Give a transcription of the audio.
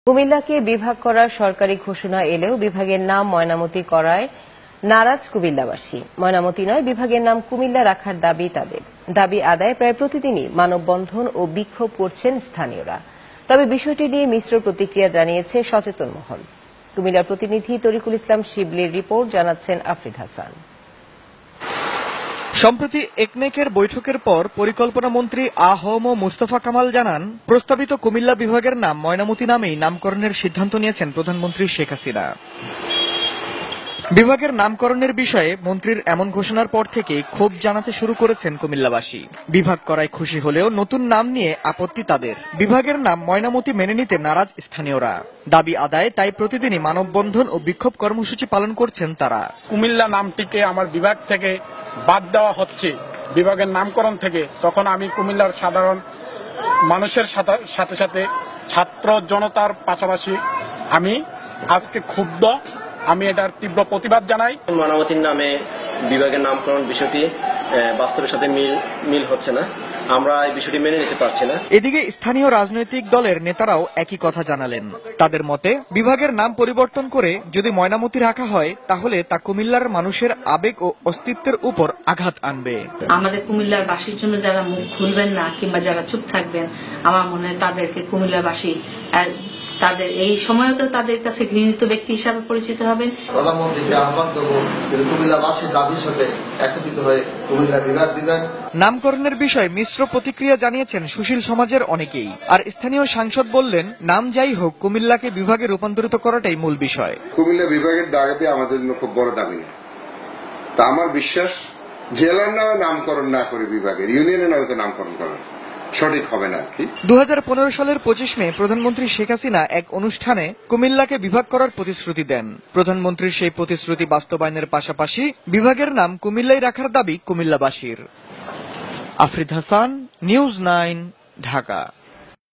কুমিল্লাকে বিভাগ করার সরকারি ঘোষণা এলেও বিভাগের নাম ময়নামতি করায় নারাজ কুমিল্লাবাসী। ময়নামতি নয়, বিভাগের নাম কুমিল্লা রাখার দাবি তাদের। দাবি আদায়ে প্রায় প্রতিদিনই মানববন্ধন ও বিক্ষোভ করছেন স্থানীয়রা। তবে বিষয়টি নিয়ে মিশ্র প্রতিক্রিয়া জানিয়েছে সচেতন মহল। কুমিল্লার প্রতিনিধি তরিকুল ইসলাম শিবলির রিপোর্ট, জানাচ্ছেন আফরিদ হাসান। সম্প্রতি একনেকের বৈঠকের পর পরিকল্পনা মন্ত্রী আ.হ.ম মুস্তফা কামাল জানান, প্রস্তাবিত কুমিল্লা বিভাগের নাম ময়নামতি নামেই নামকরণের সিদ্ধান্ত নিয়েছেন প্রধানমন্ত্রী শেখ হাসিনা। বিভাগের নামকরণের বিষয়ে মন্ত্রীর এমন ঘোষণার পর থেকে ক্ষোভ জানাতে শুরু করেছেন কুমিল্লাবাসী। বিভাগ করায় খুশি হলেও নতুন নাম নিয়ে আপত্তি তাদের। বিভাগের নাম ময়নামতি মেনে নিতে নারাজ স্থানীয়রা। দাবি আদায়ে তাই প্রতিদিনই মানববন্ধন ও বিক্ষোভ কর্মসূচি পালন করছেন তারা। কুমিল্লা নামটিকে আমার বিভাগ থেকে বাদ দেওয়া হচ্ছে, বিভাগের নামকরণ থেকে, তখন আমি কুমিল্লার সাধারণ মানুষের সাথে সাথে ছাত্র জনতার পাশাপাশি আমি আজকে ক্ষুব্ধ। আমি এটার তীব্র প্রতিবাদ জানাই। ময়নামতির নামে বিভাগের নামকরণ বিষয়টি বাস্তবের সাথে মিল হচ্ছে না। আমরা এই বিষয়টি মেনে নিতে পারছি না। এদিকে স্থানীয় রাজনৈতিক দলের নেতারাও একই কথা জানালেন। তাদের মতে, বিভাগের নাম পরিবর্তন করে যদি ময়নামতি রাখা হয় তাহলে তা কুমিল্লার মানুষের আবেগ ও অস্তিত্বের উপর আঘাত আনবে। আমাদের কুমিল্লার বাসীর জন্য যারা মুখ খুলবেন না কিংবা যারা চুপ থাকবেন, আমার মনে হয় তাদেরকে কুমিল্লাবাসী তাদের এই সময়তেও তাদের কাছে ঘৃণিত ব্যক্তি হিসাবে পরিচিত হবেন। প্রধানমন্ত্রীকে আহ্বান করবো কুমিল্লাবাসীর দাবির সাথে একত্রিত হয়ে কুমিল্লা বিভাগ দিবেন। নামকরণের বিষয়ে মিশ্র প্রতিক্রিয়া জানিয়েছেন সুশীল সমাজের অনেকেই। আর স্থানীয় সাংসদ বললেন, নাম যাই হোক, কুমিল্লাকে বিভাগে রূপান্তরিত করাটাই মূল বিষয়। কুমিল্লা বিভাগের দাবি আমাদের জন্য খুব বড় দাবি না। তা আমার বিশ্বাস, জেলার নামে নামকরণ না করে বিভাগের ইউনিয়নের নামে তো নামকরণ করেন সঠিক হবে না। 2015 সালের 25 মে প্রধানমন্ত্রী শেখ হাসিনা এক অনুষ্ঠানে কুমিল্লাকে বিভাগ করার প্রতিশ্রুতি দেন। প্রধানমন্ত্রীর সেই প্রতিশ্রুতি বাস্তবায়নের পাশাপাশি বিভাগের নাম কুমিল্লাই রাখার দাবি কুমিল্লাবাসীর। আফরিদ হাসান, নিউজ 9, ঢাকা।